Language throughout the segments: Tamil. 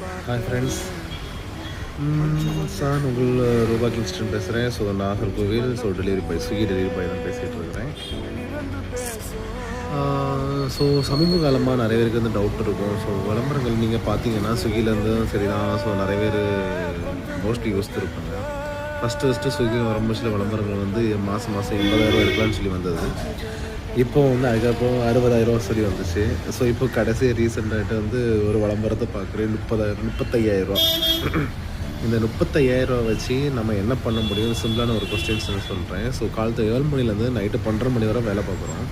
ஹாய் ஃப்ரெண்ட்ஸ், சார் உங்கள் ரூபா கிங்ஸ்டன் பேசுகிறேன். So Nagercoil. So Swiggy delivery boy தான் பேசிகிட்டு இருக்கிறேன். ஸோ சமீப காலமாக நிறைய பேருக்கு வந்து டவுட் இருக்கும். ஸோ விளம்பரங்கள் நீங்கள் பார்த்தீங்கன்னா ஸ்விக்கிலேருந்தும் சரி தான். ஸோ நிறைய பேர் மோஸ்ட்லி யோசித்துருப்பாங்க. ஃபஸ்ட்டு ஸ்விக்கி வரும்போது சில விளம்பரங்கள் வந்து மாதம் 80,000 எடுக்கலாம்னு சொல்லி வந்தது. இப்போ வந்து அதுக்கப்புறம் 60,000 சொல்லி வந்துச்சு. ஸோ இப்போ கடைசி ரீசெண்டாகிட்டு வந்து ஒரு விளம்பரத்தை பார்க்குறேன், 35,000. இந்த 35,000 வச்சு நம்ம என்ன பண்ண முடியும்? சிம்பிளான ஒரு கொஸ்டின்ஸ் சொல்கிறேன். ஸோ காலத்து 7 மணிலேருந்து நைட்டு 12:30 மணி வரை வேலை பார்க்குறோம்.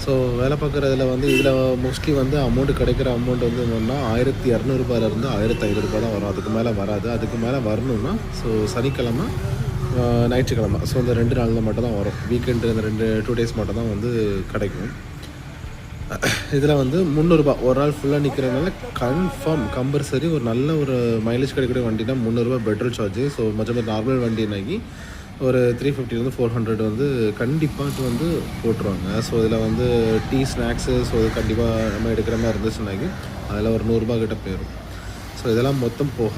ஸோ வேலை பார்க்குறதுல வந்து இதில் மோஸ்ட்லி வந்து அமௌண்ட்டு கிடைக்கிற அமௌண்ட் வந்து என்னென்னா 1,200 1,500 தான் வரும். அதுக்கு மேலே வராது. அதுக்கு மேலே வரணுன்னா ஸோ சனிக்கிழமை, ஞாயிற்றுக்கிழமை, ஸோ இந்த 2 நாளில் மட்டும் தான் வரும். வீக்கெண்டு இந்த 2 டேஸ் மட்டும் தான் வந்து கிடைக்கும். இதில் வந்து 300 ஒரு நாள் ஃபுல்லாக நிற்கிறதுனால கம்பல்சரி ஒரு நல்ல ஒரு மைலேஜ் கிடைக்கக்கூடிய வண்டினா 300 பெட்ரோல் சார்ஜு. ஸோ மற்ற நார்மல் வண்டினாக்கி ஒரு 350 400 வந்து கண்டிப்பாக வந்து போட்டுருவாங்க. ஸோ இதில் வந்து டீ ஸ்நாக்ஸு, ஸோ இது கண்டிப்பாக நம்ம எடுக்கிற மாதிரி இருந்துச்சுனாக்கி அதில் ஒரு 100 கிட்ட போயிடும். ஸோ இதெல்லாம் மொத்தம் போக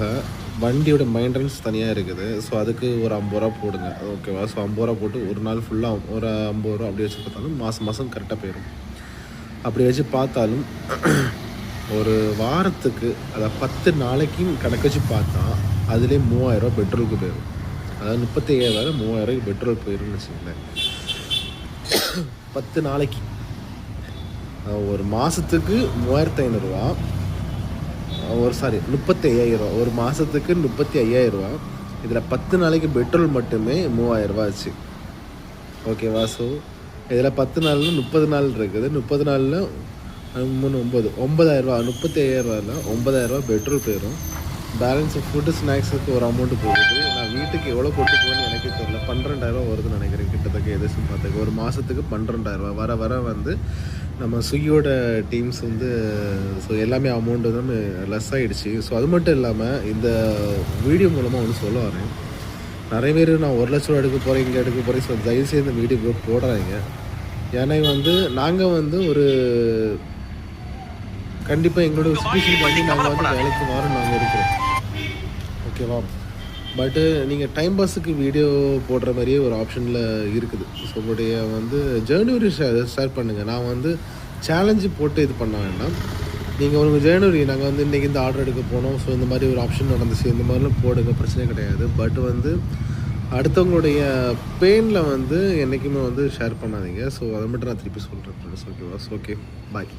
வண்டியோட மெயின்டெனன்ஸ் தனியாக இருக்குது. ஸோ அதுக்கு ஒரு 50 ரூபா போடுங்க, ஓகேவா? ஸோ 50 ரூபா போட்டு ஒரு நாள் ஃபுல்லாக ஒரு 50 ரூபா அப்படி வச்சு பார்த்தாலும் மாதம் கரெக்டாக போயிடும். அப்படி வச்சு பார்த்தாலும் ஒரு வாரத்துக்கு அதை 10 நாளைக்கும் கணக்கு வச்சு பார்த்தா அதிலே 3,000 பெட்ரோலுக்கு போயிடும். அதாவது 35,000 3,000 பெட்ரோல் போயிடும்னு வச்சுக்கோங்களேன். 10 நாளைக்கு ஒரு மாதத்துக்கு 3,500 35,000 ஒரு மாதத்துக்கு 35,000. இதில் 10 நாளைக்கு பெட்ரோல் மட்டுமே 3,000 ஆச்சு, ஓகேவா? ஸோ இதில் 10 நாளில் 30 நாள் இருக்குது. 30 நாளில் 3 9 9,000. 35,000 9,000 பெட்ரோல் போயிடும். பேலன்ஸ் ஃபுட்டு ஸ்நாக்ஸுக்கு ஒரு அமௌண்ட்டு போகுது. நான் வீட்டுக்கு எவ்வளோ கொண்டு போகணுன்னு எனக்கே தெரியல. 12,000 வருதுன்னு நினைக்கிறேன் கிட்டத்தட்ட. எதாச்சும் பார்த்துக்க ஒரு மாதத்துக்கு 12,000 வர வந்து நம்ம ஸ்விக்கியோட டீம்ஸ் வந்து ஸோ எல்லாமே அமௌண்ட் வந்து லெஸ் ஆகிடுச்சு. ஸோ அது மட்டும் இல்லாமல் இந்த வீடியோ மூலமாக ஒன்று சொல்ல வரேன். நிறைய பேர் நான் 1,00,000 எடுக்க போகிறேன், இங்கே எடுக்க போகிறேன். ஸோ தயவுசெய்து இந்த வீடியோ போடுறாங்க. ஏன்னா வந்து நாங்கள் வந்து ஒரு கண்டிப்பாக எங்களோட சுச்சுவேஷன் பண்ணி நாங்கள் வந்து வேலைக்கு மாறும் நாங்கள் இருக்கிறோம், ஓகேவா? பட்டு நீங்கள் டைம் பாஸுக்கு வீடியோ போடுற மாதிரியே ஒரு ஆப்ஷனில் இருக்குது. ஸோ உங்களுடைய வந்து ஜேர்னரி ஷேர் பண்ணுங்கள். நான் வந்து சேலஞ்சு போட்டு இது பண்ண வேண்டாம். நீங்கள் உங்கள் ஜேர்னரி நாங்கள் வந்து இன்றைக்கி இந்த ஆர்டர் எடுக்க போனோம், ஸோ இந்த மாதிரி ஒரு ஆப்ஷன் நடந்துச்சு, இந்த மாதிரிலாம் போடுங்க, பிரச்சனை கிடையாது. பட் வந்து அடுத்தவங்களுடைய பெயினில் வந்து என்றைக்குமே வந்து ஷேர் பண்ணாதீங்க. ஸோ அதை மட்டும் நான் திருப்பி சொல்கிறேன் ஃப்ரெண்ட்ஸ், ஓகேவா? ஸோ ஓகே, பாய்.